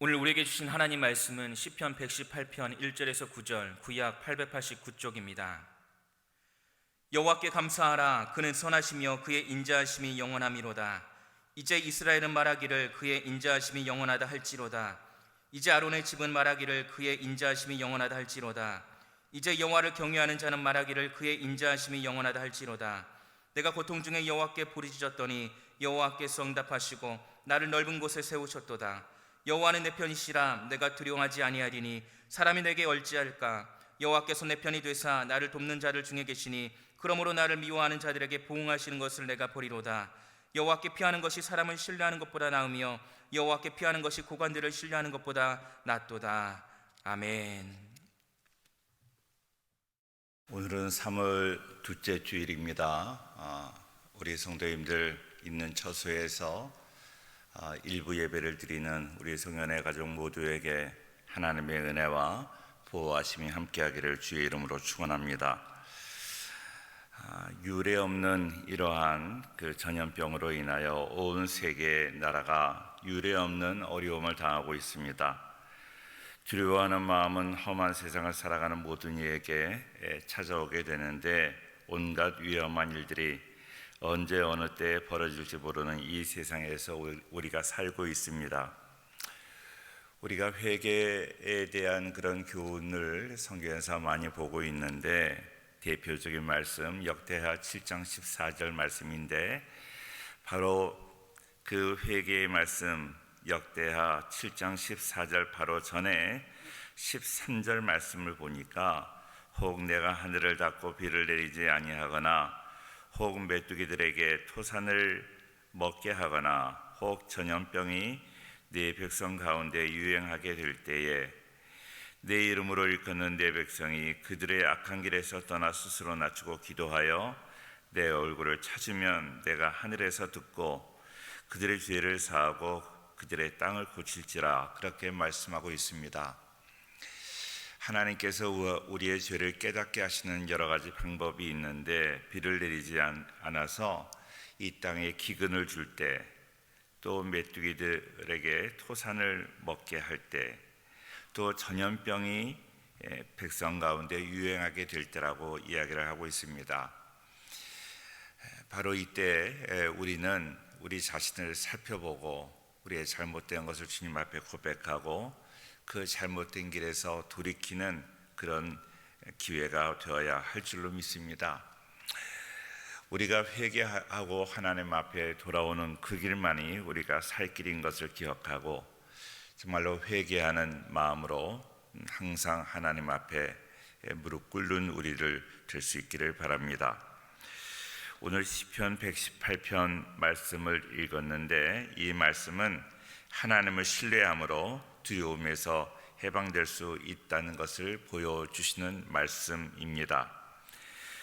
오늘 우리에게 주신 하나님 말씀은 시편 118편 1절에서 9절, 구약 889쪽입니다. 여호와께 감사하라. 그는 선하시며 그의 인자하심이 영원함이로다. 이제 이스라엘은 말하기를 그의 인자하심이 영원하다 할지로다. 이제 아론의 집은 말하기를 그의 인자하심이 영원하다 할지로다. 이제 여호와를 경외하는 자는 말하기를 그의 인자하심이 영원하다 할지로다. 내가 고통 중에 여호와께 부르짖었더니 여호와께서 응답하시고 나를 넓은 곳에 세우셨도다. 여호와는 내 편이시라. 내가 두려워하지 아니하리니 사람이 내게 얼찌할까. 여호와께서 내 편이 되사 나를 돕는 자들 중에 계시니 그러므로 나를 미워하는 자들에게 보응하시는 것을 내가 보리로다. 여호와께 피하는 것이 사람을 신뢰하는 것보다 나으며 여호와께 피하는 것이 고관들을 신뢰하는 것보다 낫도다. 아멘. 오늘은 3월 둘째 주일입니다. 우리 성도님들 있는 처소에서 일부 예배를 드리는 우리 성현의 가족 모두에게 하나님의 은혜와 보호하심이 함께하기를 주의 이름으로 축원합니다. 유례 없는 이러한 그 전염병으로 인하여 온 세계 나라가 유례 없는 어려움을 당하고 있습니다. 두려워하는 마음은 험한 세상을 살아가는 모든 이에게 찾아오게 되는데 온갖 위험한 일들이 언제 어느 때에 벌어질지 모르는 이 세상에서 우리가 살고 있습니다. 우리가 회개에 대한 그런 교훈을 성경에서 많이 보고 있는데 대표적인 말씀 역대하 7장 14절 말씀인데 바로 그 회개의 말씀 역대하 7장 14절 바로 전에 13절 말씀을 보니까 혹 내가 하늘을 닫고 비를 내리지 아니하거나 혹 메뚜기들에게 토산을 먹게 하거나 혹 전염병이 네 백성 가운데 유행하게 될 때에 내 이름으로 일컫는 내 백성이 그들의 악한 길에서 떠나 스스로 낮추고 기도하여 내 얼굴을 찾으면 내가 하늘에서 듣고 그들의 죄를 사하고 그들의 땅을 고칠지라. 그렇게 말씀하고 있습니다. 하나님께서 우리의 죄를 깨닫게 하시는 여러 가지 방법이 있는데 비를 내리지 않아서 이 땅에 기근을 줄 때, 또 메뚜기들에게 토산을 먹게 할 때, 또 전염병이 백성 가운데 유행하게 될 때라고 이야기를 하고 있습니다. 바로 이때 우리는 우리 자신을 살펴보고 우리의 잘못된 것을 주님 앞에 고백하고 그 잘못된 길에서 돌이키는 그런 기회가 되어야 할 줄로 믿습니다. 우리가 회개하고 하나님 앞에 돌아오는 그 길만이 우리가 살 길인 것을 기억하고 정말로 회개하는 마음으로 항상 하나님 앞에 무릎 꿇는 우리를 될 수 있기를 바랍니다. 오늘 시편 118편 말씀을 읽었는데 이 말씀은 하나님을 신뢰함으로 두려움에서 해방될 수 있다는 것을 보여주시는 말씀입니다.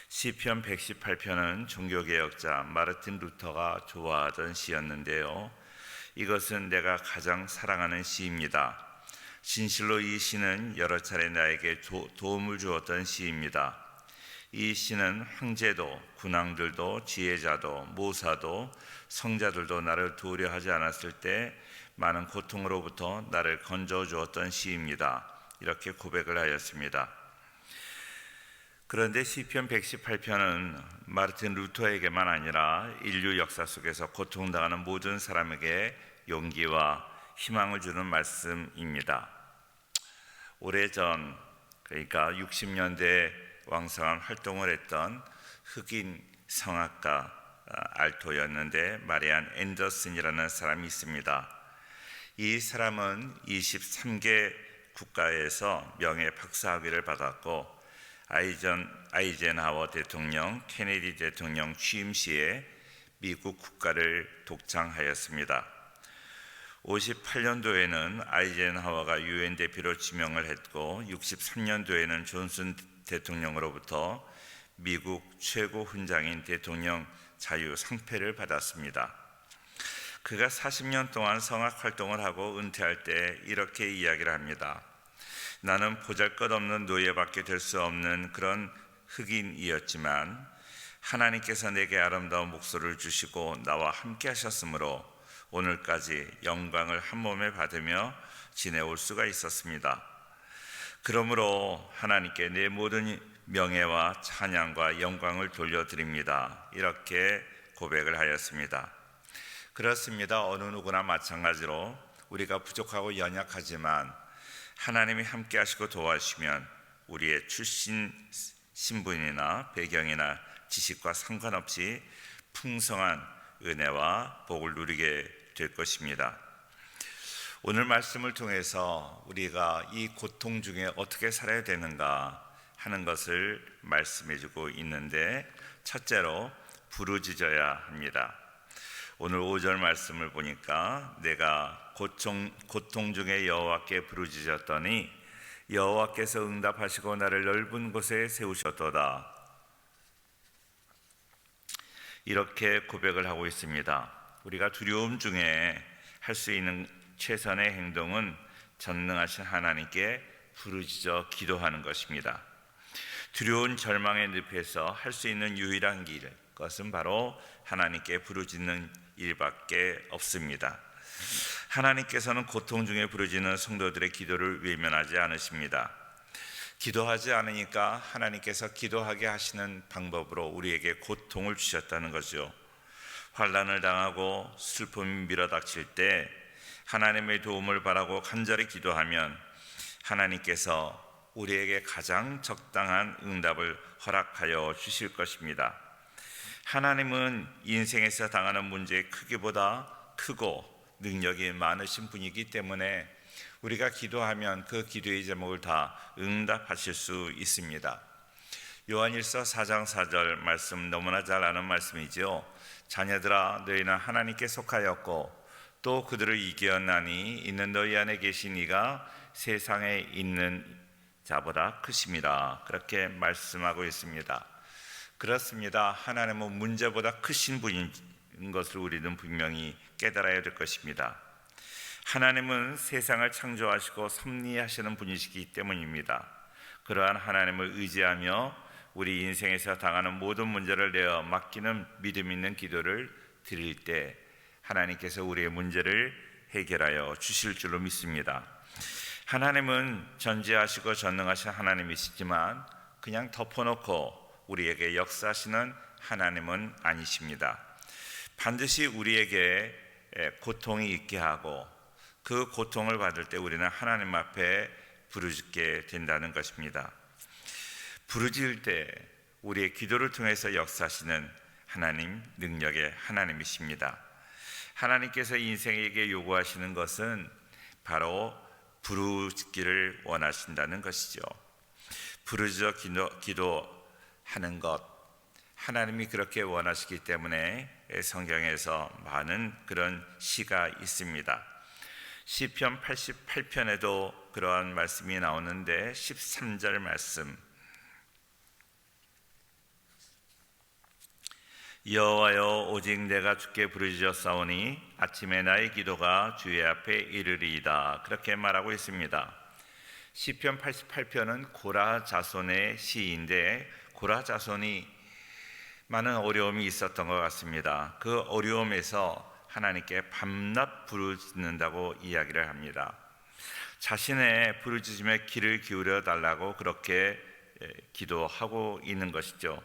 시편 118편은 종교개혁자 마르틴 루터가 좋아하던 시였는데요. 이것은 내가 가장 사랑하는 시입니다. 진실로 이 시는 여러 차례 나에게 도움을 주었던 시입니다. 이 시는 황제도, 군왕들도, 지혜자도, 모사도, 성자들도 나를 도우려 하지 않았을 때 많은 고통으로부터 나를 건져 주었던 시입니다. 이렇게 고백을 하였습니다. 그런데 시편 118편은 마르틴 루터에게만 아니라 인류 역사 속에서 고통당하는 모든 사람에게 용기와 희망을 주는 말씀입니다. 오래전, 그러니까 60년대 왕성한 활동을 했던 흑인 성악가 알토였는데 마리안 앤더슨이라는 사람이 있습니다. 이 사람은 23개 국가에서 명예 박사학위를 받았고 아이젠하워 대통령, 케네디 대통령 취임 시에 미국 국가를 독창하였습니다. 58년도에는 아이젠하워가 유엔 대표로 지명을 했고 63년도에는 존슨 대통령으로부터 미국 최고 훈장인 대통령 자유 상패를 받았습니다. 그가 40년 동안 성악 활동을 하고 은퇴할 때 이렇게 이야기를 합니다. 나는 보잘것없는 노예밖에 될 수 없는 그런 흑인이었지만 하나님께서 내게 아름다운 목소리를 주시고 나와 함께 하셨으므로 오늘까지 영광을 한 몸에 받으며 지내올 수가 있었습니다. 그러므로 하나님께 내 모든 명예와 찬양과 영광을 돌려드립니다. 이렇게 고백을 하였습니다. 그렇습니다. 어느 누구나 마찬가지로 우리가 부족하고 연약하지만 하나님이 함께 하시고 도와주시면 우리의 출신 신분이나 배경이나 지식과 상관없이 풍성한 은혜와 복을 누리게 될 것입니다. 오늘 말씀을 통해서 우리가 이 고통 중에 어떻게 살아야 되는가 하는 것을 말씀해주고 있는데, 첫째로 부르짖어야 합니다. 오늘 5절 말씀을 보니까 내가 고통 중에 여호와께 부르짖었더니 여호와께서 응답하시고 나를 넓은 곳에 세우셨도다. 이렇게 고백을 하고 있습니다. 우리가 두려움 중에 할 수 있는 최선의 행동은 전능하신 하나님께 부르짖어 기도하는 것입니다. 두려운 절망의 늪에서 할 수 있는 유일한 길, 그것은 바로 하나님께 부르짖는 일밖에 없습니다. 하나님께서는 고통 중에 부르짖는 성도들의 기도를 외면하지 않으십니다. 기도하지 않으니까 하나님께서 기도하게 하시는 방법으로 우리에게 고통을 주셨다는 거죠. 환난을 당하고 슬픔이 밀어닥칠 때 하나님의 도움을 바라고 간절히 기도하면 하나님께서 우리에게 가장 적당한 응답을 허락하여 주실 것입니다. 하나님은 인생에서 당하는 문제의 크기보다 크고 능력이 많으신 분이기 때문에 우리가 기도하면 그 기도의 제목을 다 응답하실 수 있습니다. 요한일서 4장 4절 말씀 너무나 잘 아는 말씀이지요. 자녀들아, 너희는 하나님께 속하였고 또 그들을 이기었나니 이는 너희 안에 계신 이가 세상에 있는 자보다 크심이라. 그렇게 말씀하고 있습니다. 그렇습니다. 하나님은 문제보다 크신 분인 것을 우리는 분명히 깨달아야 될 것입니다. 하나님은 세상을 창조하시고 섭리하시는 분이시기 때문입니다. 그러한 하나님을 의지하며 우리 인생에서 당하는 모든 문제를 내어 맡기는 믿음 있는 기도를 드릴 때 하나님께서 우리의 문제를 해결하여 주실 줄로 믿습니다. 하나님은 전지하시고 전능하신 하나님이시지만 그냥 덮어놓고 우리에게 역사하시는 하나님은 아니십니다. 반드시 우리에게 고통이 있게 하고 그 고통을 받을 때 우리는 하나님 앞에 부르짖게 된다는 것입니다. 부르짖을 때 우리의 기도를 통해서 역사하시는 하나님, 능력의 하나님이십니다. 하나님께서 인생에게 요구하시는 것은 바로 부르짖기를 원하신다는 것이죠. 부르짖어 기도하는 것, 하나님이 그렇게 원하시기 때문에 성경에서 많은 그런 시가 있습니다. 시편 88편에도 그러한 말씀이 나오는데 13절 말씀, 여호와여 오직 내가 주께 부르짖었사오니 아침에 나의 기도가 주의 앞에 이르리이다. 그렇게 말하고 있습니다. 시편 88편은 고라 자손의 시인데 고라 자손이 많은 어려움이 있었던 것 같습니다. 그 어려움에서 하나님께 밤낮 부르짖는다고 이야기를 합니다. 자신의 부르짖음에 귀를 기울여 달라고 그렇게 기도하고 있는 것이죠.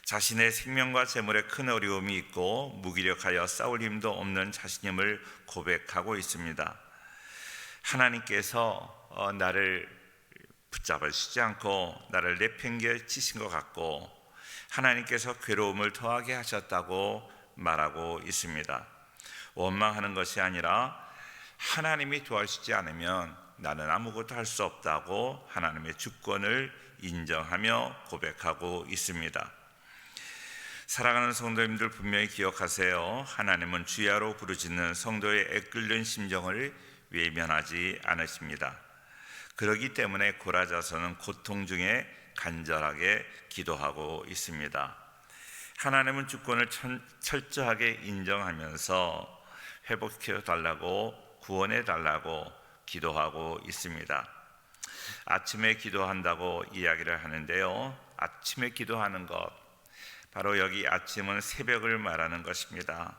자신의 생명과 재물에 큰 어려움이 있고 무기력하여 싸울 힘도 없는 자신임을 고백하고 있습니다. 하나님께서 나를 붙잡으시지 않고 나를 내팽개치신 것 같고 하나님께서 괴로움을 더하게 하셨다고 말하고 있습니다. 원망하는 것이 아니라 하나님이 도와주시지 않으면 나는 아무것도 할 수 없다고 하나님의 주권을 인정하며 고백하고 있습니다. 사랑하는 성도님들 분명히 기억하세요. 하나님은 주야로 부르짖는 성도의 애끓는 심정을 외면하지 않으십니다. 그렇기 때문에 고라 자손은 고통 중에 간절하게 기도하고 있습니다. 하나님은 주권을 철저하게 인정하면서 회복해 달라고 구원해 달라고 기도하고 있습니다. 아침에 기도한다고 이야기를 하는데요, 아침에 기도하는 것, 바로 여기 아침은 새벽을 말하는 것입니다.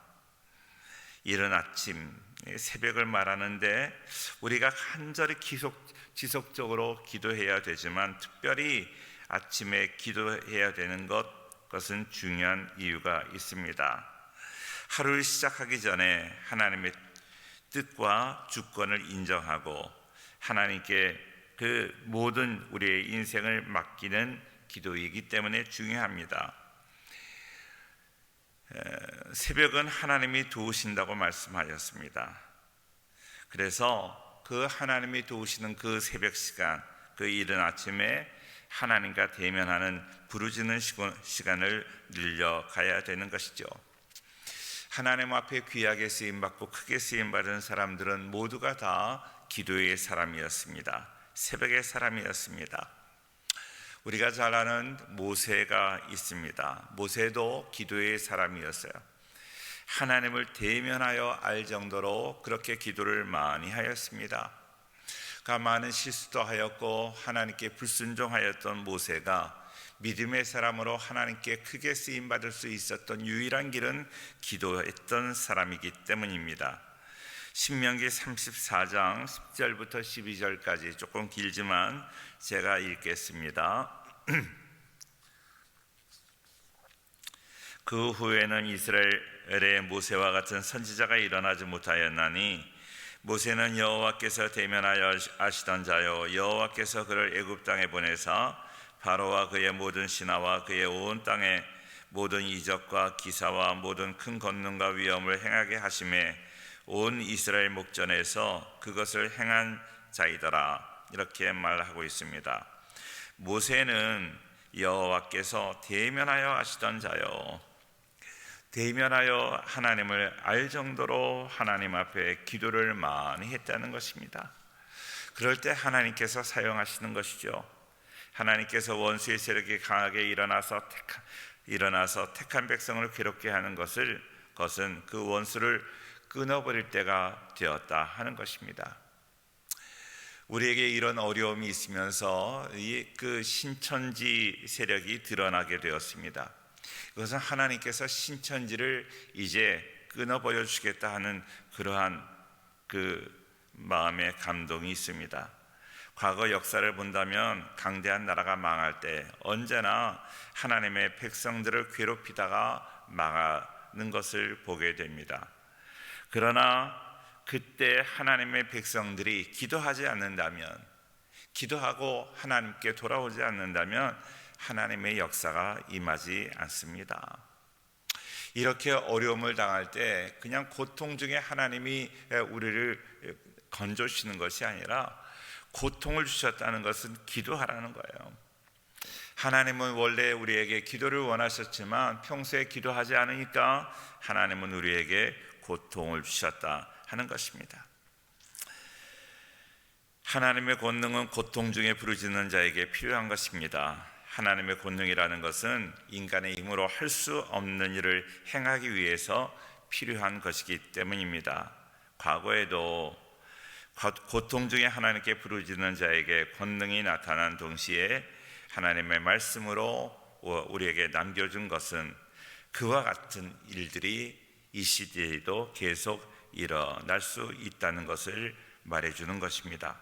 이른 아침 새벽을 말하는데 우리가 간절히 지속적으로 기도해야 되지만 특별히 아침에 기도해야 되는 것은 중요한 이유가 있습니다. 하루를 시작하기 전에 하나님의 뜻과 주권을 인정하고 하나님께 그 모든 우리의 인생을 맡기는 기도이기 때문에 중요합니다. 새벽은 하나님이 도우신다고 말씀하셨습니다. 그래서 그 하나님이 도우시는 그 새벽 시간, 그 이른 아침에 하나님과 대면하는 부르짖는 시간을 늘려가야 되는 것이죠. 하나님 앞에 귀하게 쓰임받고 크게 쓰임받은 사람들은 모두가 다 기도의 사람이었습니다. 새벽의 사람이었습니다. 우리가 잘 아는 모세가 있습니다. 모세도 기도의 사람이었어요. 하나님을 대면하여 알 정도로 그렇게 기도를 많이 하였습니다. 그가 많은 실수도 하였고 하나님께 불순종하였던 모세가 믿음의 사람으로 하나님께 크게 쓰임받을 수 있었던 유일한 길은 기도했던 사람이기 때문입니다. 신명기 34장 10절부터 12절까지 조금 길지만 제가 읽겠습니다. 그 후에는 이스라엘의 모세와 같은 선지자가 일어나지 못하였나니 모세는 여호와께서 대면하여 아시던 자요 여호와께서 그를 애굽 땅에 보내사 바로와 그의 모든 신하와 그의 온 땅에 모든 이적과 기사와 모든 큰 권능과 위엄을 행하게 하심에 온 이스라엘 목전에서 그것을 행한 자이더라. 이렇게 말하고 있습니다. 모세는 여호와께서 대면하여 아시던 자요 대면하여 하나님을 알 정도로 하나님 앞에 기도를 많이 했다는 것입니다. 그럴 때 하나님께서 사용하시는 것이죠. 하나님께서 원수의 세력이 강하게 일어나서 택한 백성을 괴롭게 하는 것은 그 원수를 끊어버릴 때가 되었다 하는 것입니다. 우리에게 이런 어려움이 있으면서 그 신천지 세력이 드러나게 되었습니다. 이것은 하나님께서 신천지를 이제 끊어버려 주겠다 하는 그러한 그 마음의 감동이 있습니다. 과거 역사를 본다면 강대한 나라가 망할 때 언제나 하나님의 백성들을 괴롭히다가 망하는 것을 보게 됩니다. 그러나 그때 하나님의 백성들이 기도하지 않는다면, 기도하고 하나님께 돌아오지 않는다면 하나님의 역사가 임하지 않습니다. 이렇게 어려움을 당할 때 그냥 고통 중에 하나님이 우리를 건져주시는 것이 아니라 고통을 주셨다는 것은 기도하라는 거예요. 하나님은 원래 우리에게 기도를 원하셨지만 평소에 기도하지 않으니까 하나님은 우리에게 고통을 주셨다 하는 것입니다. 하나님의 권능은 고통 중에 부르짖는 자에게 필요한 것입니다. 하나님의 권능이라는 것은 인간의 힘으로 할 수 없는 일을 행하기 위해서 필요한 것이기 때문입니다. 과거에도 고통 중에 하나님께 부르짖는 자에게 권능이 나타난 동시에 하나님의 말씀으로 우리에게 남겨준 것은 그와 같은 일들이 이 시대에도 계속 일어날 수 있다는 것을 말해주는 것입니다.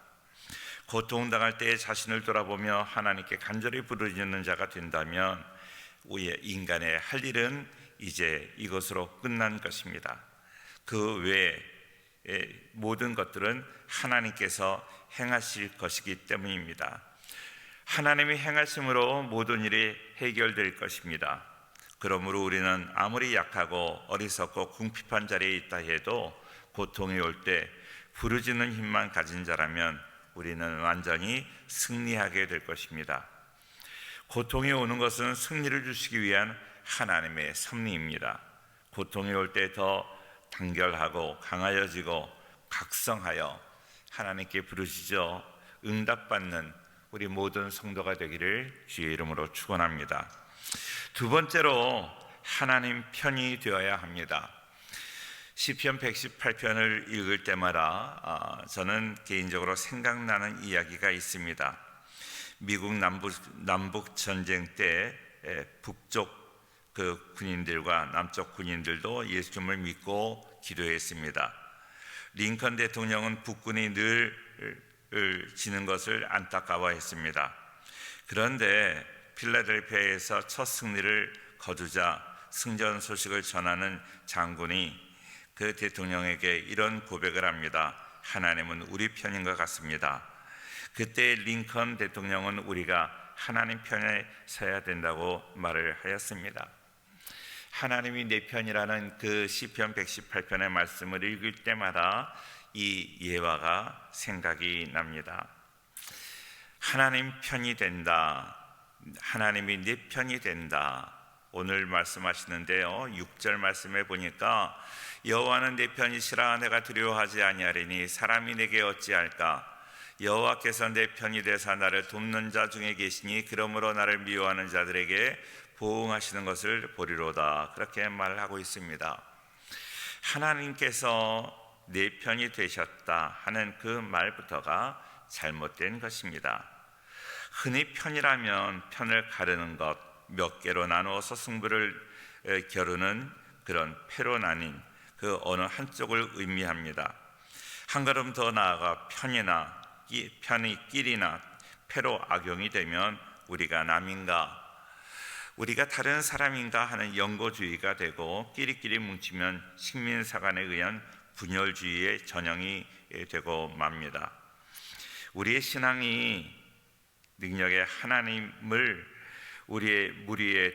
고통당할 때 자신을 돌아보며 하나님께 간절히 부르짖는 자가 된다면 우리의 인간의 할 일은 이제 이것으로 끝난 것입니다. 그 외에 모든 것들은 하나님께서 행하실 것이기 때문입니다. 하나님이 행하심으로 모든 일이 해결될 것입니다. 그러므로 우리는 아무리 약하고 어리석고 궁핍한 자리에 있다 해도 고통이 올 때 부르짖는 힘만 가진 자라면 우리는 완전히 승리하게 될 것입니다. 고통이 오는 것은 승리를 주시기 위한 하나님의 섭리입니다. 고통이 올 때 더 단결하고 강하여지고 각성하여 하나님께 부르짖어 응답받는 우리 모든 성도가 되기를 주의 이름으로 축원합니다. 두 번째로 하나님 편이 되어야 합니다. 시편 118편을 읽을 때마다 저는 개인적으로 생각나는 이야기가 있습니다. 미국 남북 전쟁 때 북쪽 그 군인들과 남쪽 군인들도 예수님을 믿고 기도했습니다. 링컨 대통령은 북군이 늘 지는 것을 안타까워했습니다. 그런데 필라델피아에서 첫 승리를 거두자 승전 소식을 전하는 장군이 그 대통령에게 이런 고백을 합니다. 하나님은 우리 편인 것 같습니다. 그때 링컨 대통령은 우리가 하나님 편에 서야 된다고 말을 하였습니다. 하나님이 내 편이라는 그 시편 118편의 말씀을 읽을 때마다 이 예화가 생각이 납니다. 하나님 편이 된다. 하나님이 내 편이 된다. 오늘 말씀하시는데요, 6절 말씀에 보니까 여호와는 내 편이시라 내가 두려워하지 아니하리니 사람이 내게 어찌할까. 여호와께서 내 편이 되사 나를 돕는 자 중에 계시니 그러므로 나를 미워하는 자들에게 보응하시는 것을 보리로다. 그렇게 말하고 있습니다. 하나님께서 내 편이 되셨다 하는 그 말부터가 잘못된 것입니다. 흔히 편이라면 편을 가르는 것, 몇 개로 나누어서 승부를 겨루는 그런 패로 나뉜 그 어느 한쪽을 의미합니다. 한 걸음 더 나아가 편이 끼리나 패로 악용이 되면 우리가 남인가, 우리가 다른 사람인가 하는 영고주의가 되고, 끼리끼리 뭉치면 식민사관에 의한 분열주의의 전형이 되고 맙니다. 우리의 신앙이 능력의 하나님을 우리의 무리의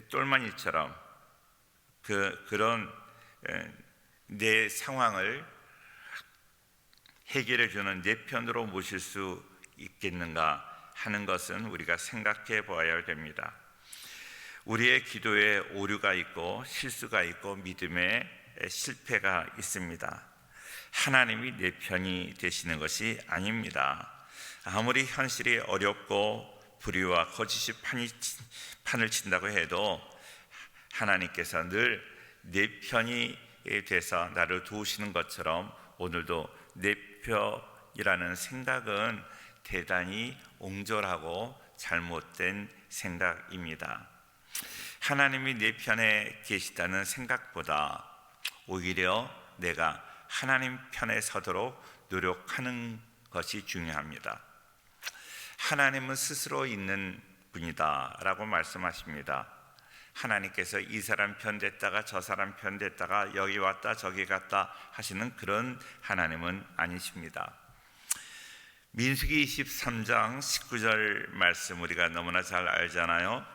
똘마니처럼 그런 내 상황을 해결해 주는 내 편으로 모실 수 있겠는가 하는 것은 우리가 생각해 보아야 됩니다. 우리의 기도에 오류가 있고 실수가 있고 믿음에 실패가 있습니다. 하나님이 내 편이 되시는 것이 아닙니다. 아무리 현실이 어렵고 불의와 거짓이 판을 친다고 해도 하나님께서 늘 내 편이 돼서 나를 도우시는 것처럼 오늘도 내 편이라는 생각은 대단히 옹졸하고 잘못된 생각입니다. 하나님이 내 편에 계시다는 생각보다 오히려 내가 하나님 편에 서도록 노력하는 것이 중요합니다. 하나님은 스스로 있는 분이다 라고 말씀하십니다. 하나님께서 이 사람 편 됐다가 저 사람 편 됐다가 여기 왔다 저기 갔다 하시는 그런 하나님은 아니십니다. 민수기 23장 19절 말씀 우리가 너무나 잘 알잖아요.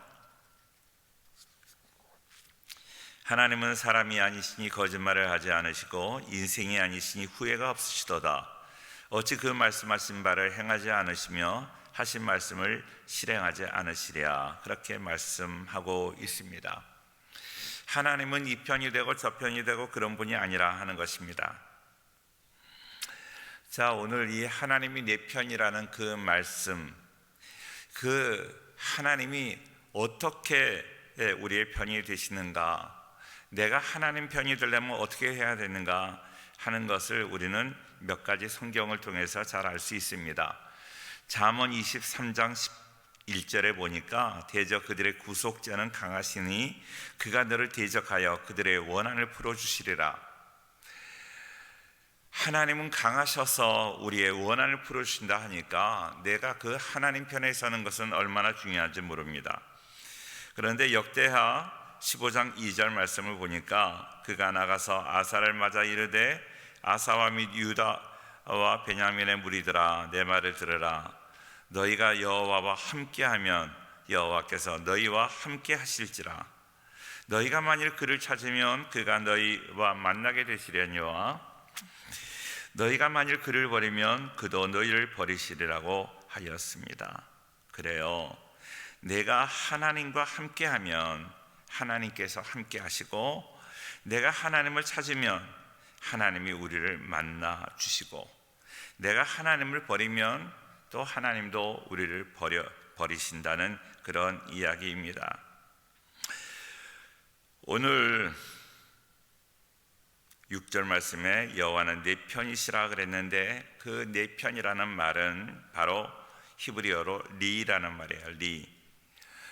하나님은 사람이 아니시니 거짓말을 하지 않으시고 인생이 아니시니 후회가 없으시도다. 어찌 그 말씀하신 바를 행하지 않으시며 하신 말씀을 실행하지 않으시랴. 그렇게 말씀하고 있습니다. 하나님은 이 편이 되고 저 편이 되고 그런 분이 아니라 하는 것입니다. 자, 오늘 이 하나님이 내 편이라는 그 말씀, 그 하나님이 어떻게 우리의 편이 되시는가, 내가 하나님 편이 되려면 어떻게 해야 되는가 하는 것을 우리는 몇 가지 성경을 통해서 잘 알 수 있습니다. 잠언 23장 1절에 보니까 대적 그들의 구속자는 강하시니 그가 너를 대적하여 그들의 원한을 풀어주시리라. 하나님은 강하셔서 우리의 원한을 풀어주신다 하니까 내가 그 하나님 편에 서는 것은 얼마나 중요한지 모릅니다. 그런데 역대하 15장 2절 말씀을 보니까 그가 나가서 아사를 맞아 이르되 아사와 및 유다와 베냐민의 무리들아 내 말을 들으라. 너희가 여호와와 함께하면 여호와께서 너희와 함께 하실지라. 너희가 만일 그를 찾으면 그가 너희와 만나게 되시려니와 너희가 만일 그를 버리면 그도 너희를 버리시리라고 하였습니다. 그래요, 내가 하나님과 함께하면 하나님께서 함께 하시고, 내가 하나님을 찾으면 하나님이 우리를 만나 주시고, 내가 하나님을 버리면 또 하나님도 우리를 버리신다는 그런 이야기입니다. 오늘 6절 말씀에 여호와는 내 편이시라 그랬는데 그 내 편이라는 말은 바로 히브리어로 리라는 말이에요.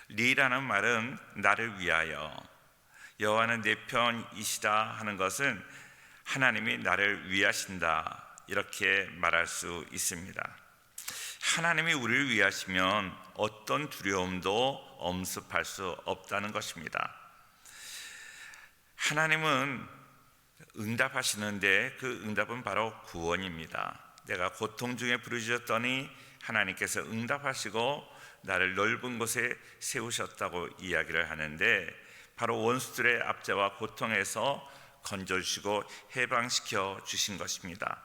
리라는 말은 나를 위하여. 여호와는 내 편이시다 하는 것은 하나님이 나를 위하신다 이렇게 말할 수 있습니다. 하나님이 우리를 위하시면 어떤 두려움도 엄습할 수 없다는 것입니다. 하나님은 응답하시는데 그 응답은 바로 구원입니다. 내가 고통 중에 부르짖었더니 하나님께서 응답하시고 나를 넓은 곳에 세우셨다고 이야기를 하는데, 바로 원수들의 압제와 고통에서 건져주시고 해방시켜 주신 것입니다.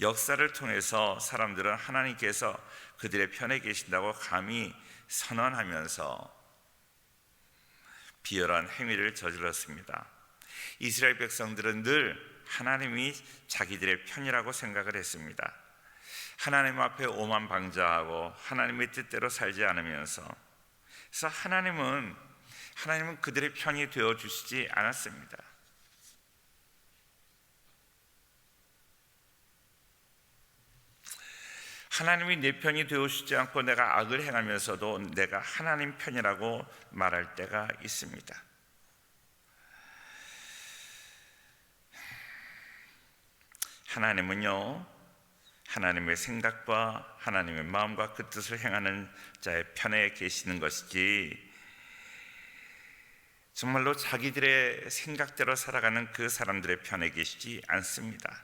역사를 통해서 사람들은 하나님께서 그들의 편에 계신다고 감히 선언하면서 비열한 행위를 저질렀습니다. 이스라엘 백성들은 늘 하나님이 자기들의 편이라고 생각을 했습니다. 하나님 앞에 오만방자하고 하나님의 뜻대로 살지 않으면서, 그래서 하나님은 그들의 편이 되어 주시지 않았습니다. 하나님이 내 편이 되어주시지 않고 내가 악을 행하면서도 내가 하나님 편이라고 말할 때가 있습니다. 하나님은요, 하나님의 생각과 하나님의 마음과 그 뜻을 행하는 자의 편에 계시는 것이지, 정말로 자기들의 생각대로 살아가는 그 사람들의 편에 계시지 않습니다.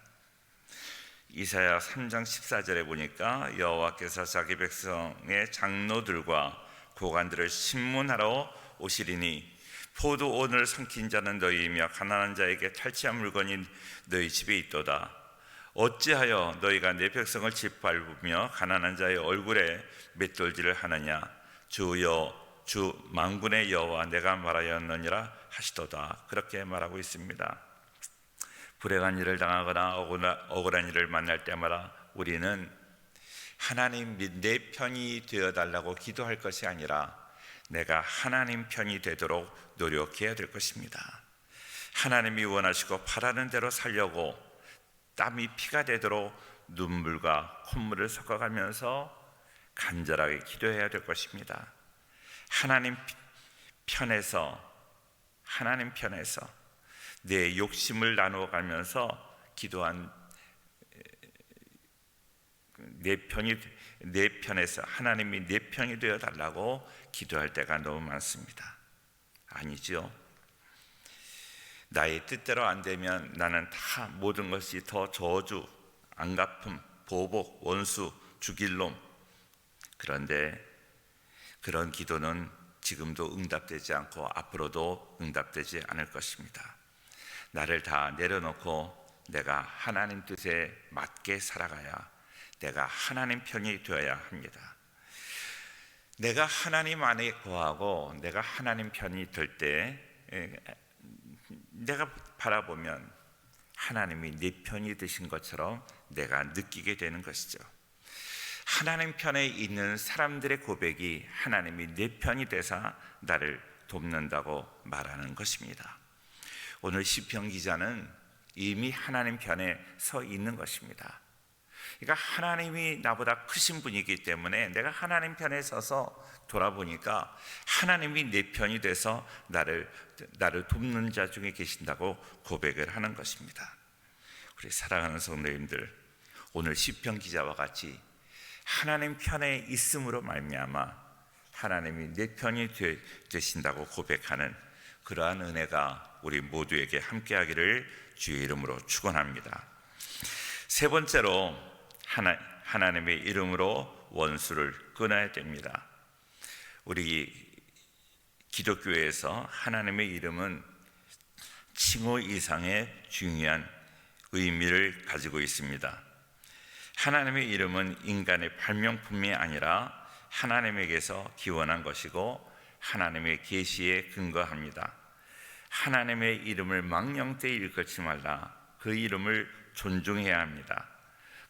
이사야 3장 14절에 보니까 여호와께서 자기 백성의 장로들과 고관들을 신문하러 오시리니 포도원을 삼킨 자는 너희이며 가난한 자에게 탈취한 물건이 너희 집에 있도다. 어찌하여 너희가 내 백성을 짓밟으며 가난한 자의 얼굴에 맷돌질을 하느냐. 주 만군의 여호와 내가 말하였느니라 하시도다. 그렇게 말하고 있습니다. 불행한 일을 당하거나 억울한 일을 만날 때마다 우리는 하나님 내 편이 되어달라고 기도할 것이 아니라 내가 하나님 편이 되도록 노력해야 될 것입니다. 하나님이 원하시고 바라는 대로 살려고 땀이 피가 되도록 눈물과 콧물을 섞어가면서 간절하게 기도해야 될 것입니다. 하나님 편에서 내 욕심을 나누어 가면서 기도한 내 편에서 하나님이 내 편이 되어 달라고 기도할 때가 너무 많습니다. 아니죠. 나의 뜻대로 안 되면 나는 다 모든 것이 더 저주, 안갚음, 보복, 원수, 죽일 놈. 그런데 그런 기도는 지금도 응답되지 않고 앞으로도 응답되지 않을 것입니다. 나를 다 내려놓고 내가 하나님 뜻에 맞게 살아가야, 내가 하나님 편이 되어야 합니다. 내가 하나님 안에 거하고 내가 하나님 편이 될 때 내가 바라보면 하나님이 내 편이 되신 것처럼 내가 느끼게 되는 것이죠. 하나님 편에 있는 사람들의 고백이 하나님이 내 편이 되사 나를 돕는다고 말하는 것입니다. 오늘 시편 기자는 이미 하나님 편에 서 있는 것입니다. 그러니까 하나님이 나보다 크신 분이기 때문에 내가 하나님 편에 서서 돌아보니까 하나님이 내 편이 돼서 나를 돕는 자 중에 계신다고 고백을 하는 것입니다. 우리 사랑하는 성도님들, 오늘 시편 기자와 같이 하나님 편에 있음으로 말미암아 하나님이 내 편이 되신다고 고백하는 그러한 은혜가 우리 모두에게 함께하기를 주의 이름으로 축원합니다. 세 번째로 하나님의 이름으로 원수를 끊어야 됩니다. 우리 기독교에서 하나님의 이름은 칭호 이상의 중요한 의미를 가지고 있습니다. 하나님의 이름은 인간의 발명품이 아니라 하나님에게서 기원한 것이고 하나님의 계시에 근거합니다. 하나님의 이름을 망령되이 일컫지 말라. 그 이름을 존중해야 합니다.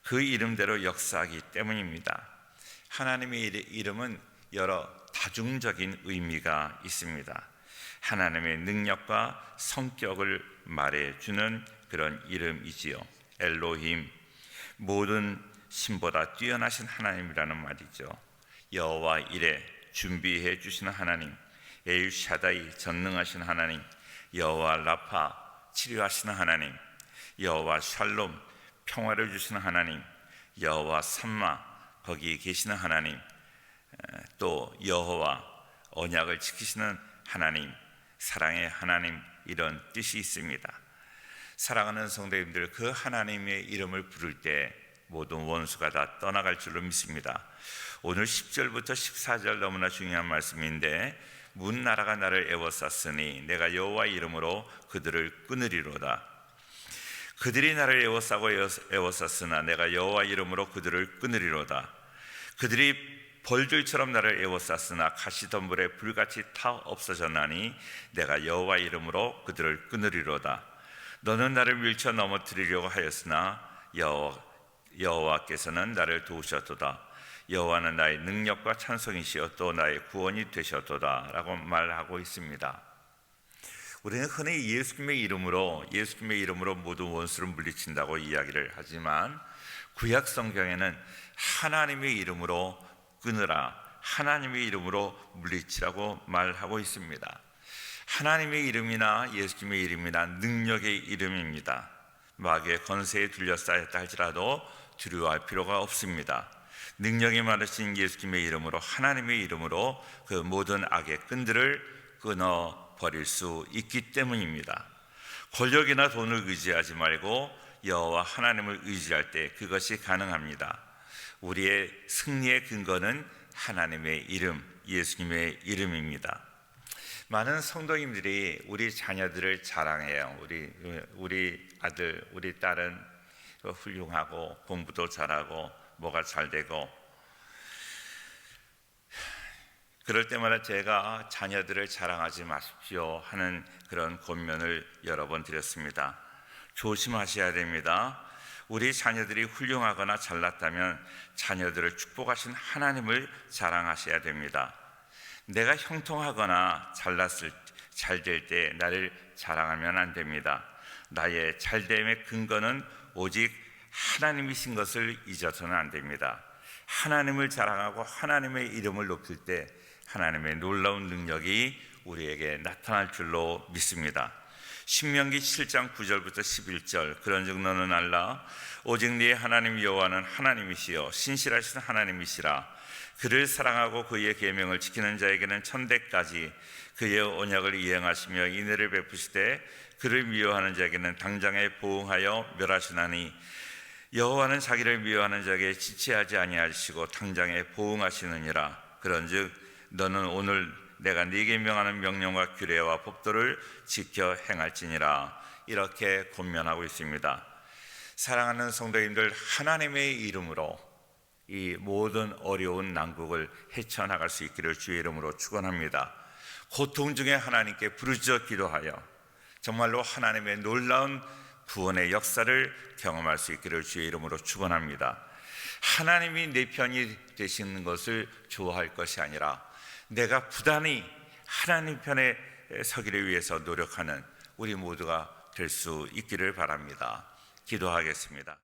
그 이름대로 역사하기 때문입니다. 하나님의 이름은 여러 다중적인 의미가 있습니다. 하나님의 능력과 성격을 말해주는 그런 이름이지요. 엘로힘, 모든 신보다 뛰어나신 하나님이라는 말이죠. 여호와 이레, 준비해 주시는 하나님, 엘샤다이, 전능하신 하나님, 여호와 라파, 치료하시는 하나님, 여호와 샬롬, 평화를 주시는 하나님, 여호와 삼마, 거기 계시는 하나님, 또 여호와 언약을 지키시는 하나님, 사랑의 하나님, 이런 뜻이 있습니다. 사랑하는 성도님들, 그 하나님의 이름을 부를 때 모든 원수가 다 떠나갈 줄로 믿습니다. 오늘 10절부터 14절 너무나 중요한 말씀인데, 문 나라가 나를 애워쌌으니 내가 여호와의 이름으로 그들을 끊으리로다. 그들이 나를 애워쌌으나 내가 여호와의 이름으로 그들을 끊으리로다. 그들이 벌들처럼 나를 애워쌌으나 가시덤불에 불같이 타 없어졌나니 내가 여호와의 이름으로 그들을 끊으리로다. 너는 나를 밀쳐 넘어뜨리려고 하였으나 여호와께서는 나를 도우셨도다. 여호와는 나의 능력과 찬송이시여 또 나의 구원이 되셨도다 라고 말하고 있습니다. 우리는 흔히 예수님의 이름으로 모든 원수를 물리친다고 이야기를 하지만, 구약 성경에는 하나님의 이름으로 끊으라, 하나님의 이름으로 물리치라고 말하고 있습니다. 하나님의 이름이나 예수님의 이름이나 능력의 이름입니다. 마귀의 건세에 둘러싸였다 할지라도 두려워할 필요가 없습니다. 능력이 많으신 예수님의 이름으로, 하나님의 이름으로 그 모든 악의 끈들을 끊어버릴 수 있기 때문입니다. 권력이나 돈을 의지하지 말고 여호와 하나님을 의지할 때 그것이 가능합니다. 우리의 승리의 근거는 하나님의 이름, 예수님의 이름입니다. 많은 성도님들이 우리 자녀들을 자랑해요. 우리 아들, 우리 딸은 훌륭하고 공부도 잘하고 뭐가 잘 되고, 그럴 때마다 제가 자녀들을 자랑하지 마십시오 하는 그런 권면을 여러 번 드렸습니다. 조심하셔야 됩니다. 우리 자녀들이 훌륭하거나 잘났다면 자녀들을 축복하신 하나님을 자랑하셔야 됩니다. 내가 형통하거나 잘 될 때 나를 자랑하면 안 됩니다. 나의 잘됨의 근거는 오직 하나님이신 것을 잊어서는 안 됩니다. 하나님을 자랑하고 하나님의 이름을 높일 때 하나님의 놀라운 능력이 우리에게 나타날 줄로 믿습니다. 신명기 7장 9절부터 11절, 그런즉 너는 알라, 오직 네 하나님 여호와는 하나님이시여 신실하신 하나님이시라. 그를 사랑하고 그의 계명을 지키는 자에게는 천대까지 그의 언약을 이행하시며 인애를 베푸시되 그를 미워하는 자에게는 당장에 보응하여 멸하시나니 여호와는 자기를 미워하는 자에게 지체하지 아니하시고 당장에 보응하시느니라. 그런즉 너는 오늘 내가 네게 명하는 명령과 규례와 법도를 지켜 행할지니라. 이렇게 권면하고 있습니다. 사랑하는 성도님들, 하나님의 이름으로 이 모든 어려운 난국을 헤쳐나갈 수 있기를 주의 이름으로 축원합니다. 고통 중에 하나님께 부르짖어 기도하여 정말로 하나님의 놀라운 구원의 역사를 경험할 수 있기를 주의 이름으로 축원합니다. 하나님이 내 편이 되시는 것을 좋아할 것이 아니라 내가 부단히 하나님 편에 서기를 위해서 노력하는 우리 모두가 될 수 있기를 바랍니다. 기도하겠습니다.